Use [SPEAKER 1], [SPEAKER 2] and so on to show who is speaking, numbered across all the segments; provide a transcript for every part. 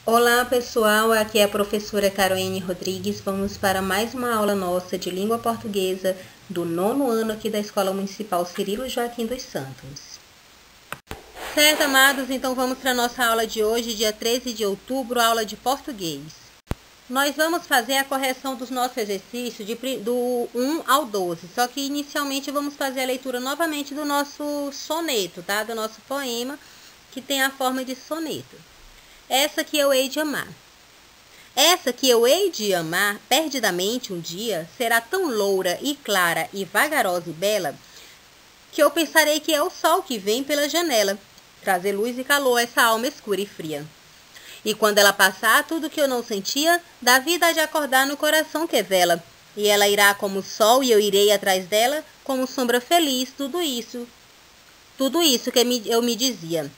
[SPEAKER 1] Olá pessoal, aqui é a professora Caroline Rodrigues. Vamos para mais uma aula nossa de língua portuguesa do 9º ano aqui da Escola Municipal Cirilo Joaquim dos Santos. Certo, amados? Então vamos para a nossa aula de hoje, dia 13 de outubro, aula de português. Nós vamos fazer a correção dos nossos exercícios do 1 ao 12, só que inicialmente vamos fazer a leitura novamente do nosso soneto, tá? Do nosso poema, que tem a forma de soneto. Essa que eu hei de amar. Essa que eu hei de amar, perdidamente um dia, será tão loura e clara e vagarosa e bela, que eu pensarei que é o sol que vem pela janela, trazer luz e calor a essa alma escura e fria. E quando ela passar, tudo que eu não sentia, dá vida de acordar no coração que vela, e ela irá como o sol e eu irei atrás dela, como sombra feliz, tudo isso que eu me dizia.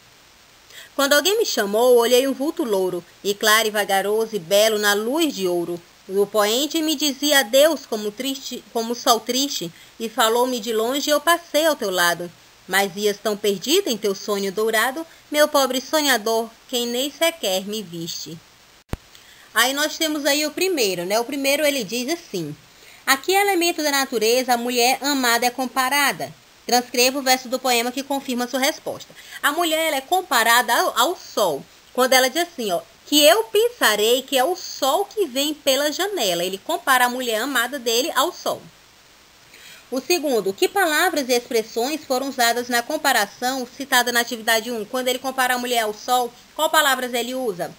[SPEAKER 1] Quando alguém me chamou, olhei um vulto louro, e claro e vagaroso e belo na luz de ouro. O poente me dizia adeus como sol triste, e falou-me de longe e eu passei ao teu lado. Mas ias tão perdida em teu sonho dourado, meu pobre sonhador, quem nem sequer me viste. Aí nós temos aí o primeiro, né? O primeiro ele diz assim: a que elemento da natureza a mulher amada é comparada? Transcreva o verso do poema que confirma sua resposta. A mulher ela é comparada ao sol. Quando ela diz assim, ó, que eu pensarei que é o sol que vem pela janela. Ele compara a mulher amada dele ao sol. O segundo, que palavras e expressões foram usadas na comparação citada na atividade 1? Quando ele compara a mulher ao sol, qual palavras ele usa?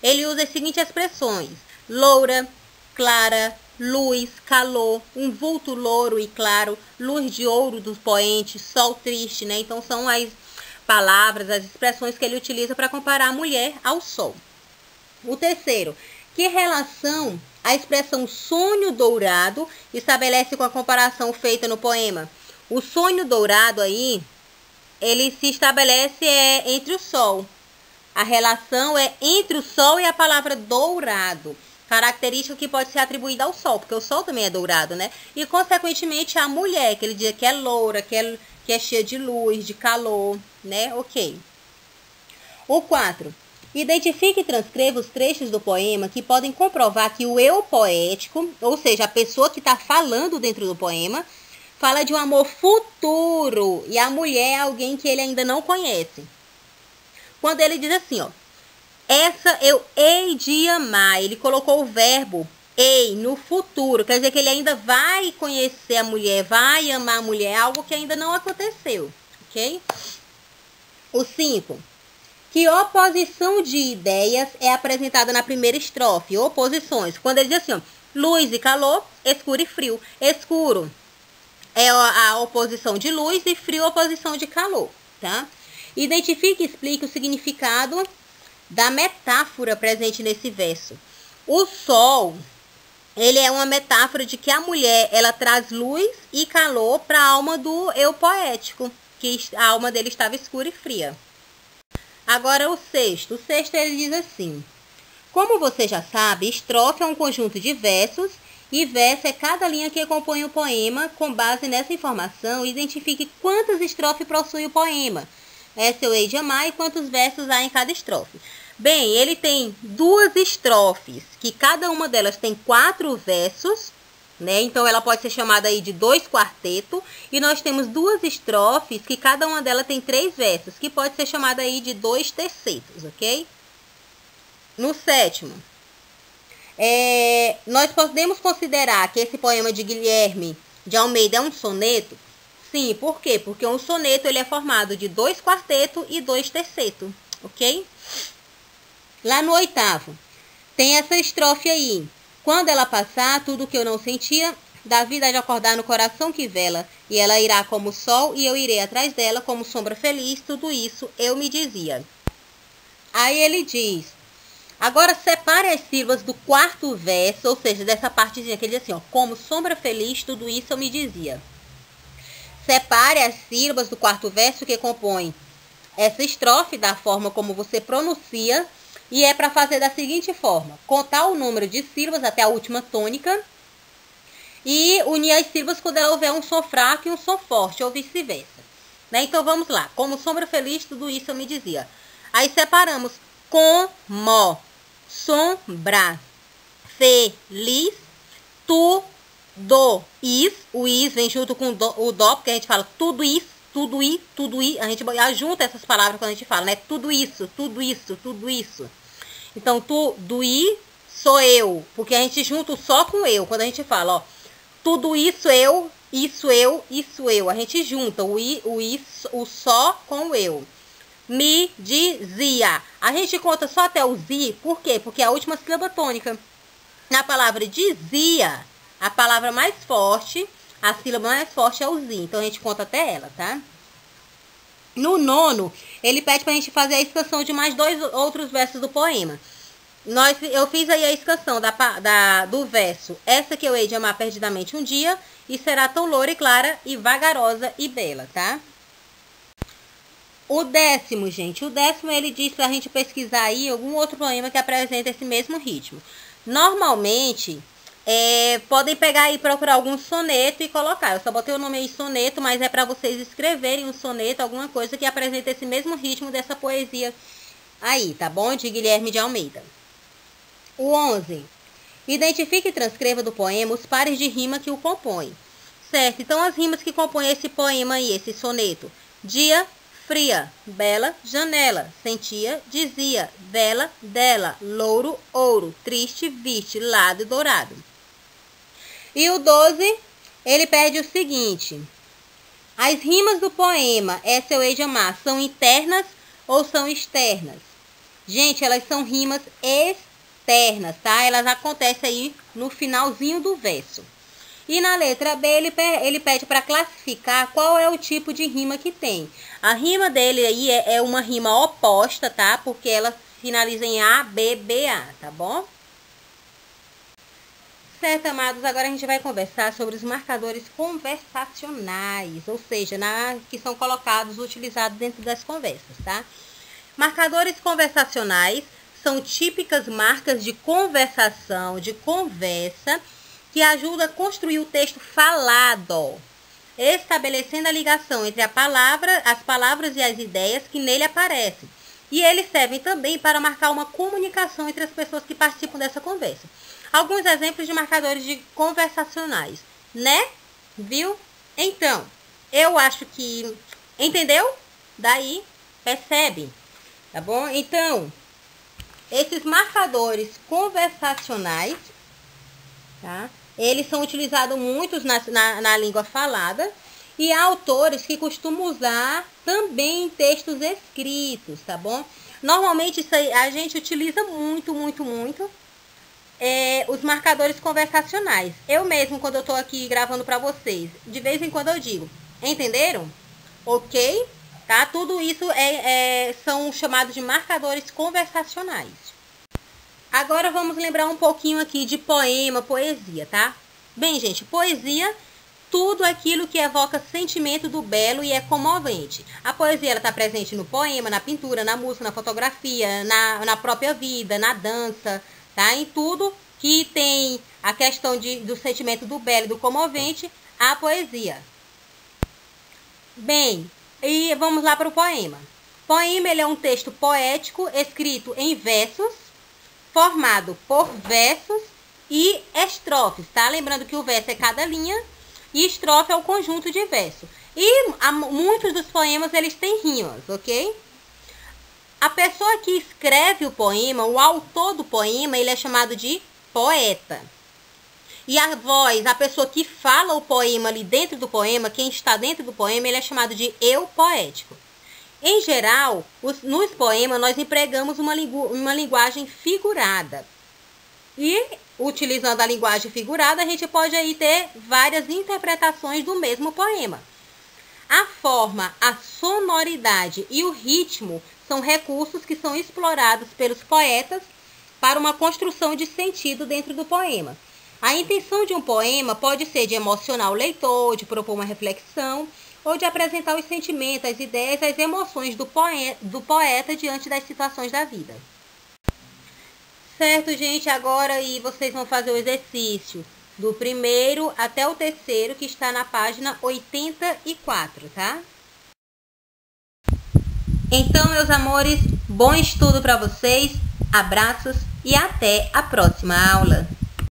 [SPEAKER 1] Ele usa as seguintes expressões: loura, clara, luz, calor, um vulto louro e claro, luz de ouro do poente, sol triste, né? Então são as palavras, as expressões que ele utiliza para comparar a mulher ao sol. O terceiro, que relação a expressão sonho dourado estabelece com a comparação feita no poema? O sonho dourado aí, ele se estabelece entre o sol. A relação é entre o sol e a palavra dourado. Característica que pode ser atribuída ao sol, porque o sol também é dourado, né? E, consequentemente, a mulher, que ele diz que é loura, que é cheia de luz, de calor, né? Ok. O 4. Identifique e transcreva os trechos do poema que podem comprovar que o eu poético, ou seja, a pessoa que está falando dentro do poema, fala de um amor futuro e a mulher é alguém que ele ainda não conhece. Quando ele diz assim, ó: essa eu hei de amar, ele colocou o verbo hei no futuro, quer dizer que ele ainda vai conhecer a mulher, vai amar a mulher, algo que ainda não aconteceu, ok? O 5. Que oposição de ideias é apresentada na primeira estrofe? Oposições. Quando ele diz assim, ó, luz e calor, escuro e frio. Escuro é a oposição de luz e frio a oposição de calor, tá? Identifique e explique o significado da metáfora presente nesse verso. O sol, ele é uma metáfora de que a mulher, ela traz luz e calor para a alma do eu poético, que a alma dele estava escura e fria. Agora o sexto. O sexto ele diz assim: como você já sabe, estrofe é um conjunto de versos e verso é cada linha que compõe o poema. Com base nessa informação, identifique quantas estrofes possui o poema. Essa eu hei de amar e quantos versos há em cada estrofe. Bem, ele tem 2 estrofes, que cada uma delas tem 4 versos, né? Então ela pode ser chamada aí de 2 quartetos. E nós temos 2 estrofes, que cada uma delas tem 3 versos, que pode ser chamada aí de 2 tercetos, ok? No sétimo, nós podemos considerar que esse poema de Guilherme de Almeida é um soneto? Sim, por quê? Porque um soneto ele é formado de 2 quartetos e 2 tercetos, ok? Lá no oitavo, tem essa estrofe aí: quando ela passar, tudo que eu não sentia, dá vida de acordar no coração que vela, e ela irá como o sol e eu irei atrás dela como sombra feliz, tudo isso eu me dizia. Aí ele diz: agora separe as sílabas do 4º verso, ou seja, dessa partezinha que ele diz assim, ó, como sombra feliz, tudo isso eu me dizia. Separe as sílabas do 4º verso que compõe essa estrofe da forma como você pronuncia, e é para fazer da seguinte forma: contar o número de sílabas até a última tônica e unir as sílabas quando ela houver um som fraco e um som forte, ou vice-versa, né? Então vamos lá. Como sombra feliz, tudo isso eu me dizia. Aí separamos como, sombra, feliz, tudo. O is vem junto com o dó, porque a gente fala tudo isso, tudo isso, tudo isso. A gente junta essas palavras quando a gente fala, né? Tudo isso, tudo isso, tudo isso. Então, tudo isso sou eu, porque a gente junta o só com eu. Quando a gente fala, ó, tudo isso eu, isso eu, isso eu. A gente junta o só com o eu. Me dizia. A gente conta só até o zi, por quê? Porque é a última sílaba tônica. Na palavra dizia, a palavra mais forte, a sílaba mais forte é o zi. Então, a gente conta até ela, tá? No nono, ele pede pra gente fazer a escansão de mais 2 outros versos do poema. Eu fiz aí a escansão do verso. Essa que eu hei de amar perdidamente um dia, e será tão loura e clara e vagarosa e bela, tá? O 10º, gente. O 10º, ele diz pra gente pesquisar aí algum outro poema que apresenta esse mesmo ritmo. Normalmente, podem pegar aí e procurar algum soneto e colocar. Eu só botei o nome aí soneto, mas é para vocês escreverem um soneto, alguma coisa que apresenta esse mesmo ritmo dessa poesia aí, tá bom? De Guilherme de Almeida. O 11. Identifique e transcreva do poema os pares de rima que o compõem. Certo? Então, as rimas que compõem esse poema aí, esse soneto. Dia, fria, bela, janela, sentia, dizia, bela, dela, louro, ouro, triste, viste, lado, dourado. E o 12, ele pede o seguinte: as rimas do poema Essa eu hei de amar são internas ou são externas? Gente, elas são rimas externas, tá? Elas acontecem aí no finalzinho do verso. E na letra B, ele pede para classificar qual é o tipo de rima que tem. A rima dele aí é uma rima oposta, tá? Porque ela finaliza em A, B, B, A, tá bom? Certo, amados, agora a gente vai conversar sobre os marcadores conversacionais, ou seja, que são colocados, utilizados dentro das conversas, tá? Marcadores conversacionais são típicas marcas de conversação, de conversa, que ajudam a construir o texto falado, estabelecendo a ligação entre as palavras e as ideias que nele aparecem. E eles servem também para marcar uma comunicação entre as pessoas que participam dessa conversa. Alguns exemplos de marcadores conversacionais, né? Viu? Então, eu acho que... Entendeu? Daí, percebe? Tá bom? Então, esses marcadores conversacionais, tá? Eles são utilizados muitos na língua falada, e há autores que costumam usar também em textos escritos, tá bom? Normalmente isso aí, a gente utiliza muito os marcadores conversacionais. Eu mesmo, quando eu tô aqui gravando para vocês, de vez em quando eu digo, entenderam? Ok? Tá? Tudo isso são chamados de marcadores conversacionais. Agora vamos lembrar um pouquinho aqui de poema, poesia, tá? Bem, gente, poesia, tudo aquilo que evoca sentimento do belo e é comovente. A poesia está presente no poema, na pintura, na música, na fotografia, na própria vida, na dança, tá? Em tudo que tem a questão do sentimento do belo e do comovente, a poesia. Bem, e vamos lá para o poema. Poema, ele é um texto poético escrito em versos, formado por versos e estrofes, tá? Lembrando que o verso é cada linha e estrofe é o conjunto de verso. E muitos dos poemas, eles têm rimas, ok? A pessoa que escreve o poema, o autor do poema, ele é chamado de poeta. E a voz, a pessoa que fala o poema ali dentro do poema, quem está dentro do poema, ele é chamado de eu poético. Em geral, nos poemas, nós empregamos uma linguagem figurada. E, utilizando a linguagem figurada, a gente pode aí ter várias interpretações do mesmo poema. A forma, a sonoridade e o ritmo são recursos que são explorados pelos poetas para uma construção de sentido dentro do poema. A intenção de um poema pode ser de emocionar o leitor, de propor uma reflexão, ou de apresentar os sentimentos, as ideias, as emoções do poeta diante das situações da vida. Certo, gente? Agora aí vocês vão fazer o exercício do primeiro até o terceiro, que está na página 84, tá? Então, meus amores, Bom estudo para vocês, abraços e até a próxima aula!